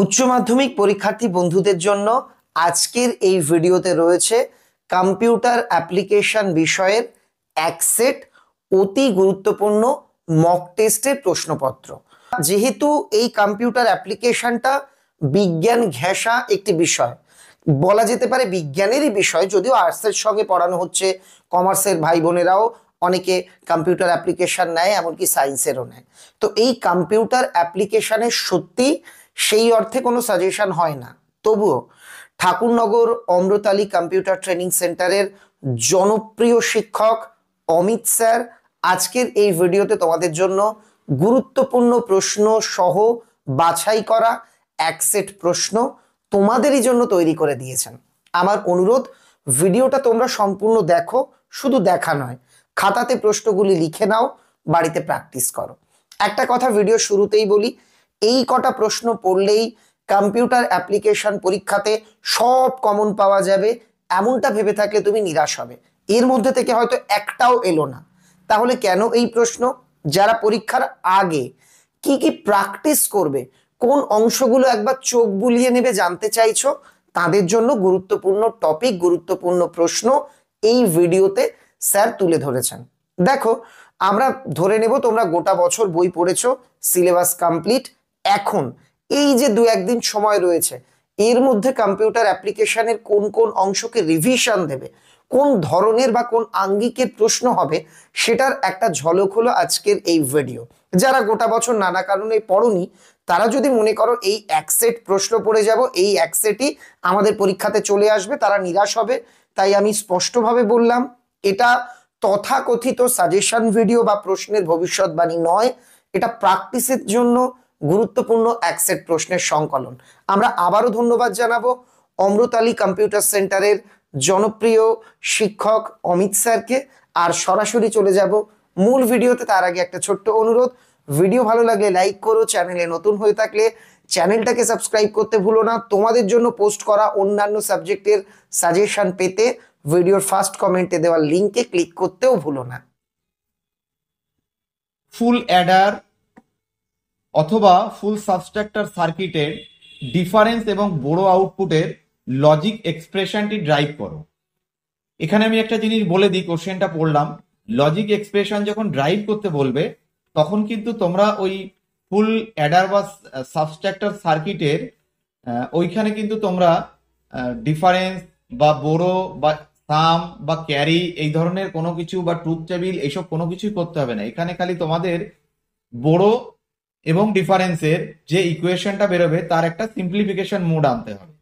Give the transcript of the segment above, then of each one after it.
উচ্চ মাধ্যমিক পরীক্ষার্থী বন্ধুদের জন্য আজকের এই ভিডিওতে রয়েছে কম্পিউটার অ্যাপ্লিকেশন বিষয়ের এক সেট অতি গুরুত্বপূর্ণ মক টেস্টের প্রশ্নপত্র। যেহেতু এই কম্পিউটার অ্যাপ্লিকেশনটা বিজ্ঞান ঘেঁষা একটি বিষয়, বলা যেতে পারে বিজ্ঞানেরই বিষয়, যদিও আর্টসের সঙ্গে পড়ানো হচ্ছে, কমার্সের ভাই বোনেরাও অনেকে কম্পিউটার অ্যাপ্লিকেশন নেয়, এমনকি সায়েন্সেরও নেয়। তো এই কম্পিউটার অ্যাপ্লিকেশনের সত্যি সেই অর্থে কোনো সাজেশন হয় না, তবুও ঠাকুরনগর অমৃতালী কম্পিউটার ট্রেনিং সেন্টারের জনপ্রিয় শিক্ষক অমিত স্যার আজকের এই ভিডিওতে তোমাদের জন্য গুরুত্বপূর্ণ প্রশ্ন সহ বাছাই করা এক সেট প্রশ্ন তোমাদেরই জন্য তৈরি করে দিয়েছেন। আমার অনুরোধ, ভিডিওটা তোমরা সম্পূর্ণ দেখো, শুধু দেখা নয়, খাতাতে প্রশ্নগুলি লিখে নাও, বাড়িতে প্র্যাকটিস করো। একটা কথা ভিডিও শুরুতেই বলি, এই কটা প্রশ্ন পড়লেই কম্পিউটার অ্যাপ্লিকেশন পরীক্ষাতে সব কমন পাওয়া যাবে এমনটা ভেবে থাকলে তুমি নিরাশ হবে। এর মধ্যে থেকে হয়তো একটাও এলো না, তাহলে কেন এই প্রশ্ন? যারা পরীক্ষার আগে কি কি প্র্যাকটিস করবে, কোন অংশগুলো একবার চোখ বুলিয়ে নেবে জানতে চাইছো, তাদের জন্য গুরুত্বপূর্ণ টপিক, গুরুত্বপূর্ণ প্রশ্ন এই ভিডিওতে স্যার তুলে ধরেছেন। দেখো, আমরা ধরে নেব তোমরা গোটা বছর বই পড়েছো, সিলেবাস কমপ্লিট। এখন এই যে দু একদিন সময় রয়েছে, এর মধ্যে কম্পিউটার অ্যাপ্লিকেশনের কোন কোন অংশকে রিভিশন দেবে, কোন ধরনের বা কোন আঙ্গিকের প্রশ্ন হবে, সেটার একটা ঝলক হলো আজকের এই ভিডিও। যারা গোটা বছর নানা কারণে পড়োনি, তারা যদি মনে করো এই এক সেট প্রশ্ন পড়ে যাব, এই এক সেটই আমাদের পরীক্ষাতে চলে আসবে, তারা নিরাশ হবে। তাই আমি স্পষ্টভাবে বললাম, এটা তথাকথিত সাজেশন ভিডিও বা প্রশ্নের ভবিষ্যৎবাণী নয়, এটা প্র্যাকটিসের জন্য গুরুত্বপূর্ণ এক সেট প্রশ্নের সংকলন। আমরা আবারও ধন্যবাদ জানাবো অমৃতালী কম্পিউটার সেন্টারের জনপ্রিয় শিক্ষক অমিত স্যারকে। আর সরাসরি চলে যাব মূল ভিডিওতে। তার আগে একটা ছোট্ট অনুরোধ, ভিডিও ভালো লাগলে লাইক করো, চ্যানেলে নতুন হয়ে থাকলে চ্যানেলটাকে সাবস্ক্রাইব করতে ভুলো না। তোমাদের জন্য পোস্ট করা অন্যান্য সাবজেক্টের সাজেশন পেতে ভিডিওর ফার্স্ট কমেন্টে দেওয়া লিঙ্কে ক্লিক করতেও ভুলো না। ফুল অ্যাডার অথবা ফুল সাবস্ট্রাক্টর সার্কিটের ডিফারেন্স এবং বড় আউটপুটের লজিক এক্সপ্রেশনটি ড্রাইভ করো। এখানে আমি একটা জিনিস বলে দিই, কোশ্চেনটা পড়লাম, লজিক এক্সপ্রেশন যখন ড্রাইভ করতে বলবে তখন কিন্তু তোমরা ওই ফুল অ্যাডার বা সাবস্ট্রাক্টর সার্কিটের ওইখানে কিন্তু তোমরা ডিফারেন্স বা বড় বা সাম বা ক্যারি এই ধরনের কোনো কিছু বা ট্রুথ টেবিল এইসব কোনো কিছুই করতে হবে না। এখানে খালি তোমাদের বড় এবং ডিফারেন্সের যে ইকুয়েশনটা বেরোবে তার একটা সিম্পলিফিকেশন মোড আনতে হবে।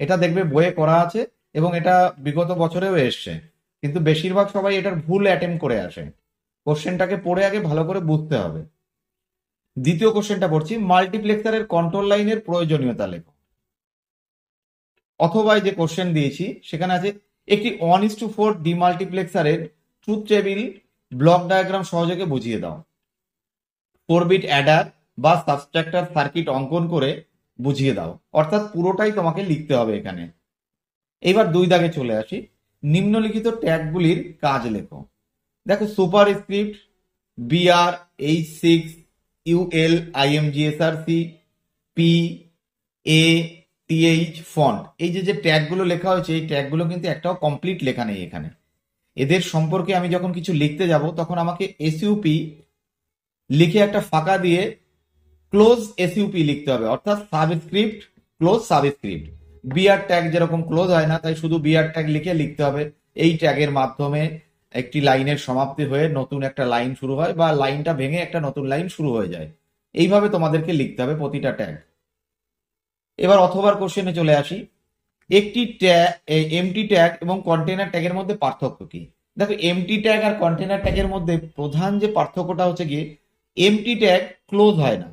এটা দেখবে বইয়ে করা আছে এবং এটা বিগত বছরেও এসছে, কিন্তু বেশিরভাগ সবাই এটার ভুল অ্যাটেম্প করে আসে। কোশ্চেনটাকে পড়ে আগে ভালো করে বুঝতে হবে। দ্বিতীয় কোশ্চেনটা পড়ছি, মাল্টিপ্লেক্সারের কন্ট্রোল লাইনের প্রয়োজনীয়তা লেখো। অথবা যে কোশ্চেন দিয়েছি সেখানে আছে একটি 1:4 ডিমাল্টিপ্লেক্সারের ট্রুথ টেবিল ব্লক ডায়াগ্রাম সহযোগে বুঝিয়ে দাও। 4 বিট অ্যাডার বা সাবস্ট্রাক্টর সার্কিট অঙ্কন করে বুঝিয়ে দাও, অর্থাৎ পুরোটাই তোমাকে লিখতে হবে এখানে। এইবার 2 দাগে চলে আসি, নিম্নলিখিত ট্যাগগুলির কাজ লেখো। দেখো, superscript, BR, H6, UL, IMGSRC, P, A, TH, font, এই যে ট্যাগগুলো লেখা হয়েছে, এই ট্যাগগুলো কিন্তু একটাও কমপ্লিট লেখা নেই এখানে। এদের সম্পর্কে আমি যখন কিছু লিখতে যাব তখন আমাকে এসইউপি লিখে একটা ফাঁকা দিয়ে ক্লোজ এসইউপি লিখতে হবে, অর্থাৎ subscript close subscript. BR tag যেরকম ক্লোজ হয় না, তাই শুধু বিআর ট্যাগ লিখে লিখতে হবে। এই ট্যাগের মাধ্যমে একটি লাইনের সমাপ্তি হয়ে নতুন একটা লাইন শুরু হয় বা লাইনটা ভেঙে একটা নতুন লাইন শুরু হয়ে যায়। এইভাবে তোমাদেরকে লিখতে হবে প্রতিটা ট্যাগ। এবার অথবার কোশ্চেনে চলে আসি, একটি এমটি ট্যাগ এবং কন্টেনার ট্যাগের মধ্যে পার্থক্য কি? দেখো, এমটি ট্যাগ আর কন্টেনার ট্যাগের মধ্যে প্রধান যে পার্থক্যটা হচ্ছে গিয়ে, এমটি ট্যাগ ক্লোজ হয় না,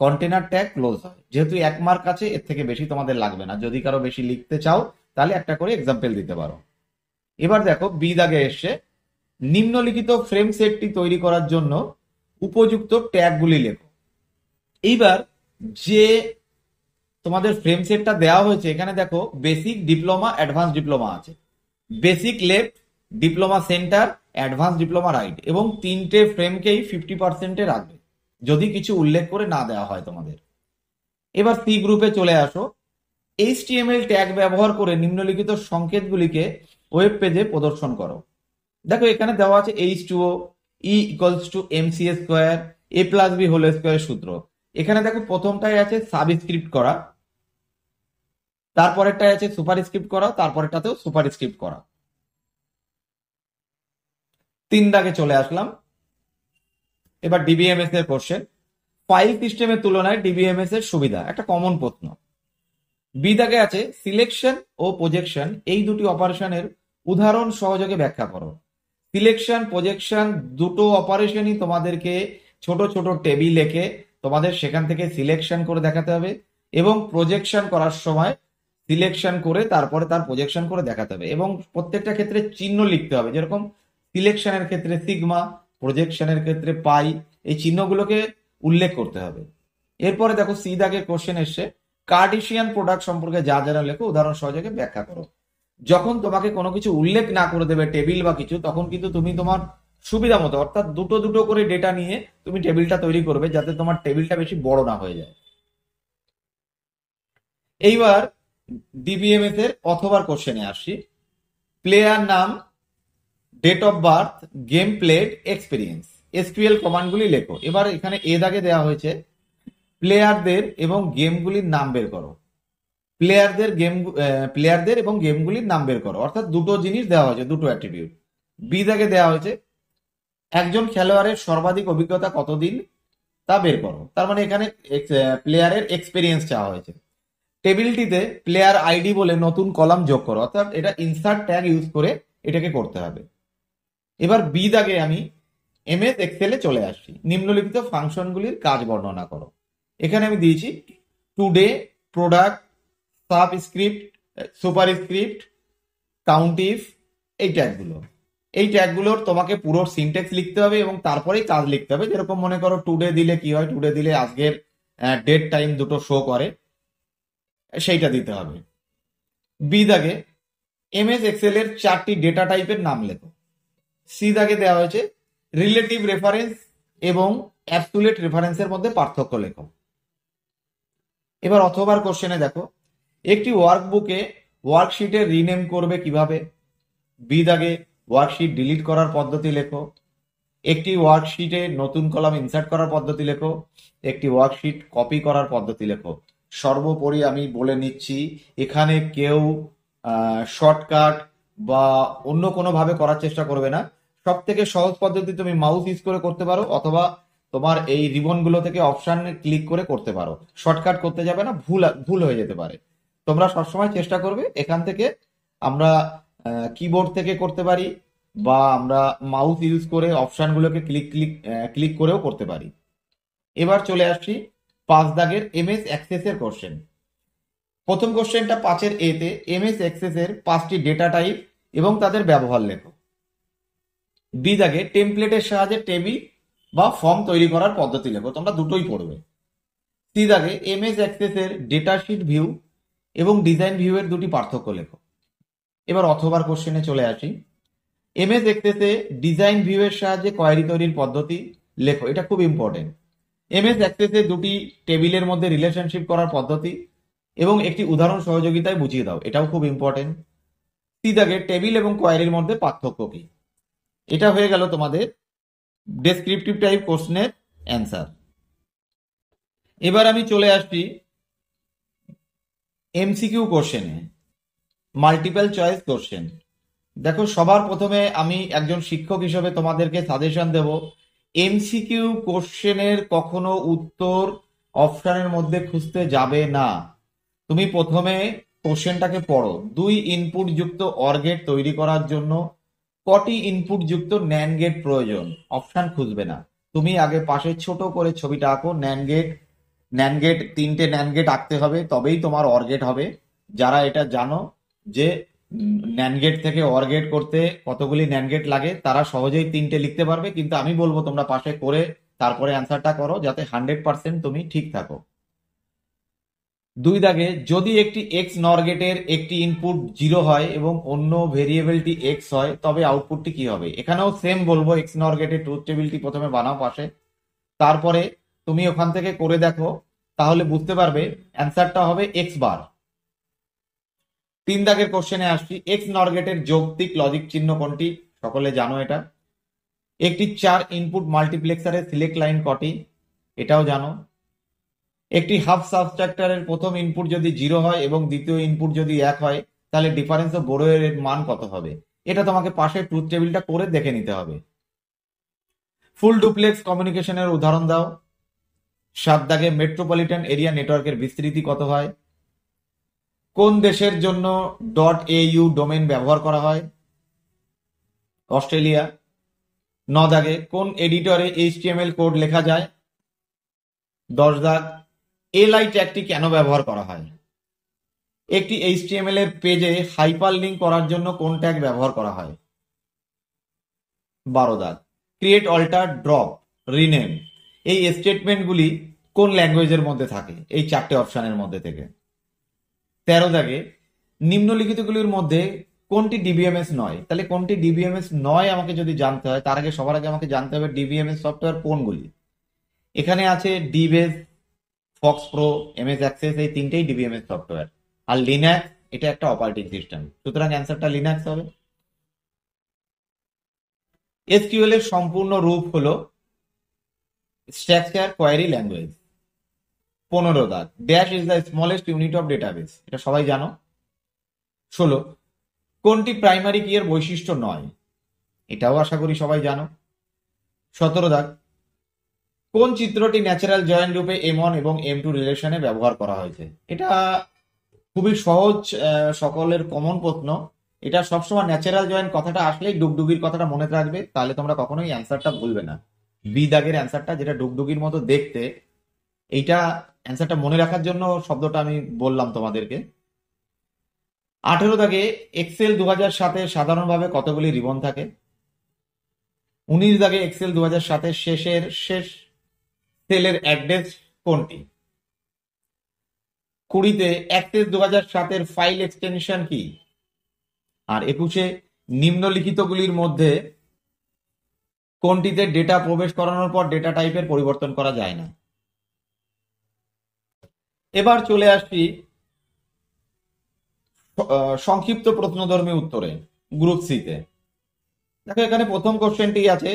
কন্টেনার ট্যাগ ক্লোজ হয়। যেহেতু 1 মার্ক আছে, এর থেকে বেশি তোমাদের লাগবে না। যদি কারো বেশি লিখতে চাও তাহলে একটা করে এক্সাম্পল দিতে পারো। এবার দেখো, বি দাগে এসছে, নিম্নলিখিত ফ্রেম সেটটি তৈরি করার জন্য উপযুক্ত ট্যাগগুলি লেখো। এইবার যে তোমাদের ফ্রেম সেটটা দেওয়া হয়েছে, এখানে দেখো বেসিক, ডিপ্লোমা, অ্যাডভান্স ডিপ্লোমা আছে। Basic left, diploma centre, advance diploma right, এবং 3টে ফ্রেমকেই 50%-এ রাখবে যদি কিছু উল্লেখ করে না দেওয়া হয় তোমাদের। এবার সি গ্রুপে চলে আসো। HTML ট্যাগ ব্যবহার করে নিম্নলিখিত সংকেতগুলিকে ওয়েব পেজে প্রদর্শন করো। দেখো এখানে দেওয়া আছে H2O E=mc², a+b² সূত্র। এখানে দেখো প্রথমটায় আছে সাবস্ক্রিপ্ট করা, তারপরেরটায় আছে সুপারস্ক্রিপ্ট করা, তারপরেরটাতেও সুপারস্ক্রিপ্ট করা। 3 দাগে চলে আসলাম। এবার ডিবিএমএস এর কোশ্চেন, ফাইল সিস্টেমের তুলনায় ডিবিএমএস এর সুবিধা, একটা কমন প্রশ্ন। বি দাগে আছে সিলেকশন ও প্রজেকশন এই দুটি অপারেশনের উদাহরণ সহযোগে ব্যাখ্যা করো। সিলেকশন প্রজেকশন দুটো অপারেশনই তোমাদেরকে ছোট ছোট টেবিল এঁকে তোমাদের সেখান থেকে সিলেকশন করে দেখাতে হবে, এবং প্রজেকশন করার সময় সিলেকশন করে তারপরে তার প্রজেকশন করে দেখাতে হবে, এবং প্রত্যেকটা ক্ষেত্রে চিহ্ন লিখতে হবে। যেরকম সিলেকশনের ক্ষেত্রে সিগমা, প্রজেকশনের ক্ষেত্রে পাই, এই চিহ্নগুলোকে উল্লেখ করতে হবে। এরপরে দেখো সি দাগের কোশ্চেন এসছে, কার্টেসিয়ান প্রোডাক্ট সম্পর্কে যা যারা লেখো উদাহরণ সহযোগে ব্যাখ্যা করো। যখন তোমাকে কোনো কিছু উল্লেখ না করে দেবে টেবিল বা কিছু, তখন কিন্তু তুমি তোমার সুবিধা মতো, অর্থাৎ দুটো দুটো করে ডেটা নিয়ে তুমি টেবিলটা তৈরি করবে, যাতে তোমার টেবিলটা বেশি বড় না হয়ে যায়। এইবার ডিবিএমএস এর অথবার কোশ্চেনে আসি। প্লেয়ার নাম, date of birth, game played, experience, SQL কমান্ডগুলি লেখো। এবার এখানে এ দাগে দেওয়া হয়েছে প্লেয়ারদের এবং গেমগুলির নাম বের করো। প্লেয়ারদের এবং গেমগুলির নাম বের করো, অর্থাৎ দুটো জিনিস দেওয়া হয়েছে, দুটো অ্যাট্রিবিউট। বি দাগে দেওয়া হয়েছে একজন খেলোয়াড়ের সর্বাধিক অভিজ্ঞতা কতদিন তা বের করো। তার মানে এখানে প্লেয়ারের এক্সপিরিয়েন্স চাওয়া হয়েছে। টেবিলটিতে প্লেয়ার আইডি বলে নতুন কলাম যোগ করো, অর্থাৎ এটা ইনসার্ট ট্যাগ ইউজ করে এটাকে করতে হবে। এবার বি দাগে আমি এমএস এক্সেলে চলে আসছি। নিম্নলিখিত ফাংশনগুলির কাজ বর্ণনা করো। এখানে আমি দিয়েছি টুডে, প্রোডাক্ট, সাবস্ক্রিপ্ট, সুপারস্ক্রিপ্ট, কাউন্টিফ, এই ট্যাগগুলোর তোমাকে পুরো সিনট্যাক্স লিখতে হবে এবং তারপরেই কাজ লিখতে হবে। যেরকম মনে করো টুডে দিলে কি হয়, টুডে দিলে আজকের ডেট টাইম দুটো শো করে, সেইটা দিতে হবে। বি দাগে এমএস এক্সেল এর 4টি ডেটা টাইপের নাম লেখো। সি দাগে দেওয়া হয়েছে রিলেটিভ রেফারেন্স এবং অ্যাবসুলেট রেফারেন্সের মধ্যে পার্থক্য লেখো। এবার অথবার কোশ্চেনে দেখো একটি ওয়ার্কবুকে ওয়ার্কশিটে রিনেম করবে কিভাবে। বি দাগে ওয়ার্কশিট ডিলিট করার পদ্ধতি লেখো। একটি ওয়ার্কশিটে নতুন কলাম ইনসার্ট করার পদ্ধতি লেখো। একটি ওয়ার্কশিট কপি করার পদ্ধতি লেখো। সর্বোপরি আমি বলে নিচ্ছি, এখানে কেউ শর্টকাট বা অন্য কোনো ভাবে করার চেষ্টা করবে না। সব থেকে সহজ পদ্ধতি তুমি মাউস ইউজ করে করতে পারো, অথবা তোমার এই রিবন গুলো থেকে অপশন ক্লিক করে করতে পারো। শর্টকাট করতে যাবে না, ভুল হয়ে যেতে পারে। তোমরা সবসময় চেষ্টা করবে এখান থেকে, আমরা কিবোর্ড থেকে করতে পারি বা আমরা মাউস ইউজ করে অপশনগুলোকে ক্লিক করেও করতে পারি। এবার চলে আসছি 5 দাগের এমএস অ্যাক্সেস এর কোশ্চেন। প্রথম কোশ্চেনটা 5-এর এতে এমএস অ্যাক্সেস এর 5টি ডেটা টাইপ এবং তাদের ব্যবহার লেখো। বি দাগে টেমপ্লেটের সাহায্যে টেবিল বা ফর্ম তৈরি করার পদ্ধতি লেখো। তোমরা দুটোই পড়বে। সি দাগে এমএস অ্যাক্সেস এর ডেটা শিট ভিউ এবং ডিজাইন ভিউ এর দুটি পার্থক্য লেখো। এবার অথবার কোশ্চেনে চলে আসি। এমএস অ্যাক্সেস এ ডিজাইন ভিউ এর সাহায্যে কোয়েরি তৈরির পদ্ধতি লেখো। এটা খুব ইম্পর্টেন্ট। এমএস অ্যাক্সেস এ দুটি টেবিলের মধ্যে রিলেশনশিপ করার পদ্ধতি এবং একটি উদাহরণ সহযোগিতায় বুঝিয়ে দাও। এটাও খুব ইম্পর্টেন্ট। সি দাগে টেবিল এবং কোয়েরির মধ্যে পার্থক্য কি। এটা হয়ে গেল তোমাদের ডেসক্রিপটিভ টাইপ কোশ্চেনের অ্যান্সার। এবার আমি চলে আসছি এমসিকিউ কোশ্চেনে, মাল্টিপল চয়েস কোশ্চেন। দেখো সবার প্রথমে আমি একজন শিক্ষক হিসেবে তোমাদেরকে সাজেশন দেব, এমসিকিউ কোশ্চেনের কখনো উত্তর অপশনের মধ্যে খুঁজতে যাবে না। তুমি প্রথমে কোশ্চেনটাকে পড়ো। 2 ইনপুট যুক্ত অর গেট তৈরি করার জন্য কটি ইনপুট যুক্ত ন্যান্ড গেট প্রয়োজন, অপশন খুঁজবে না। তুমি আগে পাশে ছোট করে ছবিটা আঁকো। ন্যান্ড গেট 3টে ন্যান্ড গেট আঁকতে হবে, তবেই তোমার অর গেট হবে। যারা এটা জানো যে ন্যান্ড গেট থেকে অর গেট করতে কতগুলি ন্যান্ড গেট লাগে, তারা সহজেই 3টে লিখতে পারবে। কিন্তু আমি বলবো তোমরা পাশে করে তারপরে অ্যান্সারটা করো, যাতে 100% তুমি ঠিক থাকো। 2 দাগে যদি একটি এক্স নর গেটের একটি ইনপুট 0 হয় এবং অন্য ভেরিয়েবলটি এক্স হয়, তবে আউটপুটটি কি হবে। এখানেও সেম বলবো, এক্স নর গেটের ট্রুথ টেবিলটি প্রথমে বানাও পাশে, তারপরে তুমি ওখান থেকে করে দেখো তাহলে বুঝতে পারবে অ্যান্সারটা হবে এক্স বার। 3 দাগের কোশ্চেনে আসছি, এক্স নর গেটের যৌক্তিক লজিক চিহ্ন কোনটি? সকলে জানো এটা। একটি 4 ইনপুট মাল্টিপ্লেক্সারের সিলেক্ট লাইন কটি? এটাও জানো। একটি হাফ সাবট্রাক্টরের প্রথম ইনপুট যদি 0 হয় এবং দ্বিতীয় ইনপুট যদি 1 হয়, তাহলে ডিফারেন্স অফ বোরো এর মান কত হবে? এটা তোমাকে পাশে ট্রুথ টেবিলটা করে দেখে নিতে হবে। ফুল ডুপ্লেক্স কমিউনিকেশনের উদাহরণ দাও। 7 দাগে মেট্রোপলিটন এরিয়া নেটওয়ার্কের বিস্তৃতি কত হয়? কোন দেশের জন্য .au ডোমেইন ব্যবহার করা হয়? অস্ট্রেলিয়া। 9 দাগে কোন এডিটরে HTML কোড লেখা যায়? 10 দাগ এলআই ট্যাগটি কেন ব্যবহার করা হয়? একটি HTML এর পেজে হাইপার লিঙ্ক করার জন্য কোন ট্যাগ ব্যবহার করা হয়? 12 দাগ ক্রিয়েট, অল্টার, ড্রপ, রিনেম এই স্টেটমেন্টগুলি কোন ল্যাঙ্গুয়েজের মধ্যে থাকে? এই 4টে অপশনের মধ্যে থেকে। 13 দাগে নিম্নলিখিতগুলির মধ্যে কোনটি ডিবিএমএস নয়? তাহলে কোনটি ডিবিএমএস নয় আমাকে যদি জানতে হয়, তার আগে সবার আগে আমাকে জানতে হবে ডিবিএমএস সফটওয়্যার কোনগুলি। এখানে আছে ডিবেস, ফক্স প্রো, এমএস অ্যাক্সেস, এই 3টেই ডিবিএমএস সফটওয়্যার। আর লিনাক্স এটা একটা অপারেটিং সিস্টেম, সুতরাং অ্যান্সারটা লিনাক্স হবে। এসকিউএল এর সম্পূর্ণ রূপ হলো স্ট্রাকচার কোয়ারি ল্যাঙ্গুয়েজ। 15 দাগ dash is the smallest unit of database, এটা সবাই জানো। 16 কোনটি প্রাইমারি কি এর বৈশিষ্ট্য নয়? এটাও আশা করি সবাই জানো। 17 দাগ কোন চিত্রটি ন্যাচারাল জয়েন্ট রূপে M1 এবং M2 রিলেশনে ব্যবহার করা হয়েছে? এটা খুবই সহজ, সকলের কমন প্রশ্ন। এটা সবসময় ন্যাচারাল জয়েন্ট কথাটা আসলেই ডুগডুগির কথাটা মনে রাখবে, তাহলে তোমরা কখনোই অ্যান্সারটা ভুলবে না। বি দাগের অ্যান্সারটা, যেটা ডুগডুগির মতো দেখতে, এইটা অ্যান্সারটা মনে রাখার জন্য শব্দটা আমি বললাম তোমাদেরকে। 18 দাগে এক্সেল 2007 সাধারণভাবে কতগুলি রিবন থাকে? 19 দাগে এক্সেল 2007 শেষ সেলের অ্যাড্রেস কোনটি? 20 অ্যাক্সেস 2007 ফাইল এক্সটেনশন কি? আর 21 নিম্নলিখিতগুলির মধ্যে কোনটিতে ডেটা প্রবেশ করানোর পর ডেটা টাইপের পরিবর্তন করা যায় না? এবার চলে আসছি সংক্ষিপ্ত প্রশ্নধর্মী উত্তরে, গ্রুপ সিতে। দেখো এখানে প্রথম কোশ্চেনটি আছে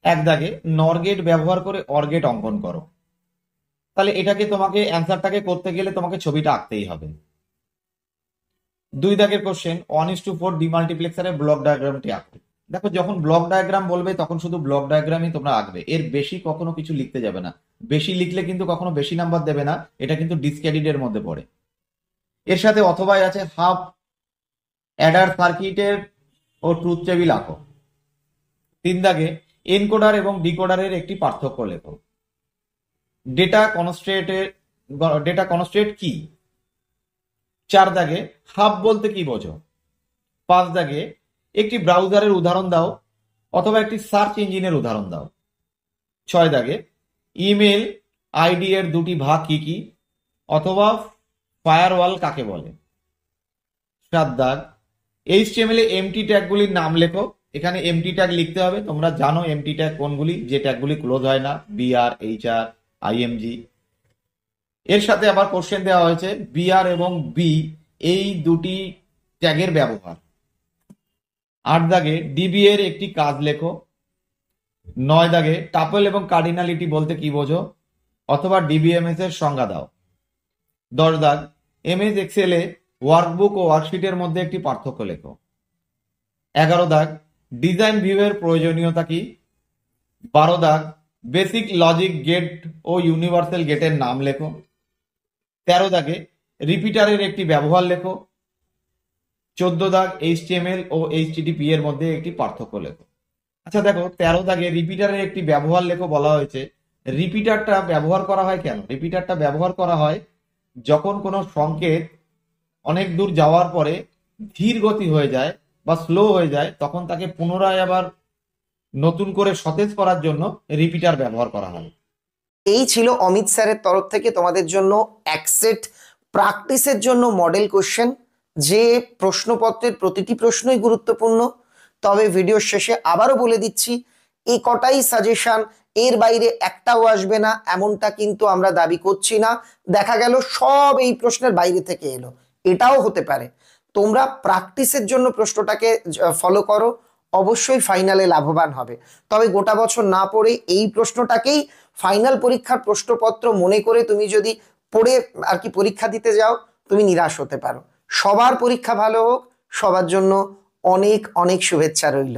1 দাগে নরগেট ব্যবহার করে অরগেট অঙ্কন করো। তাহলে এটাকে তোমাকে অ্যান্সারটাকে করতে গেলে তোমাকে ছবিটা আঁকতেই হবে। 2 দাগের কোশ্চেন 1:4 ডিমাল্টিপ্লেক্সারের ব্লক ডায়াগ্রামটি আঁকো। দেখো যখন ব্লক ডায়াগ্রাম বলবে তখন শুধু ব্লক ডায়াগ্রামই তোমরা আঁকবে, এর বেশি কখনো কিছু লিখতে যাবে না। বেশি লিখলে কিন্তু কখনো বেশি নাম্বার দেবে না, এটা কিন্তু ডিসক্রেডিটের মধ্যে পড়ে। এর সাথে অথবাই আছে হাফ অ্যাডার সার্কিটের ও ট্রুথ টেবিল আঁকো। 3 দাগে এনকোডার এবং ডিকোডারের একটি পার্থক্য লেখো। ডেটা কনস্ট্রেট কি? 4 দাগে হাব বলতে কি বোঝো? 5 দাগে একটি ব্রাউজারের উদাহরণ দাও অথবা একটি সার্চ ইঞ্জিনের উদাহরণ দাও। 6 দাগে ইমেল আইডি এর দুটি ভাগ কি কি অথবা ফায়ারওয়াল কাকে বলে? 7 দাগ HTML এ এমটি ট্যাগগুলির নাম লেখো। এখানে এমটি ট্যাগ লিখতে হবে, তোমরা জানো এমটি ট্যাগ কোনগুলি, যে ট্যাগগুলি ক্লোজ হয় না, BR, HR, IMG। এর সাথে আবার কোশ্চেন দেওয়া হয়েছে BR এবং B এই দুটি ট্যাগের ব্যবহার। 8 দাগে DB এর একটি কাজ লেখো। 9 দাগে টাপল এবং কার্ডিনালিটি বলতে কি বোঝো অথবা DBMS এর সংজ্ঞা দাও। 10 দাগ MS এক্সেল এ ওয়ার্কবুক ও ওয়ার্কশিটের মধ্যে একটি পার্থক্য লেখো। 11 দাগ ডিজাইন ভিউ এর প্রয়োজনীয়তা কি? 12 দাগ বেসিক লজিক গেট ও ইউনিভার্সাল গেটের নাম লেখো। 13 দাগে রিপিটারের একটি ব্যবহার লেখো। 14 দাগ HTML ও HTTP এর মধ্যে একটি পার্থক্য লেখো। আচ্ছা দেখো 13 দাগে রিপিটারের একটি ব্যবহার লেখো বলা হয়েছে। রিপিটারটা ব্যবহার করা হয় কেন? রিপিটারটা ব্যবহার করা হয় যখন কোনো সংকেত অনেক দূর যাওয়ার পরে ধীর গতি হয়ে যায় বা স্লো হয়ে যায়, তখন তাকে পুনরায় আবার নতুন করে সতেজ করার জন্য রিপিটার ব্যবহার করা হয়। এই ছিল অমিত স্যারের তরফ থেকে তোমাদের জন্য এক সেট প্র্যাকটিসের জন্য মডেল কোশ্চেন, যে প্রশ্নপত্রের প্রতিটি প্রশ্নই গুরুত্বপূর্ণ। তবে ভিডিওর শেষে আবারও বলে দিচ্ছি, এই কটাই সাজেশন, এর বাইরে একটাও আসবে না এমনটা কিন্তু আমরা দাবি করছি না। দেখা গেল সব এই প্রশ্নের বাইরে থেকে এলো, এটাও হতে পারে। তোমরা প্র্যাকটিসের জন্য প্রশ্নটাকে ফলো করো, অবশ্যই ফাইনালে লাভবান হবে। তবে গোটা বছর না পড়ে এই প্রশ্নটাকেই ফাইনাল পরীক্ষার প্রশ্নপত্র মনে করে তুমি যদি পড়ে আর কি পরীক্ষা দিতে যাও, তুমি নিরাশ হতে পারো। সবার পরীক্ষা ভালো হোক, সবার জন্য অনেক অনেক শুভেচ্ছা রইল।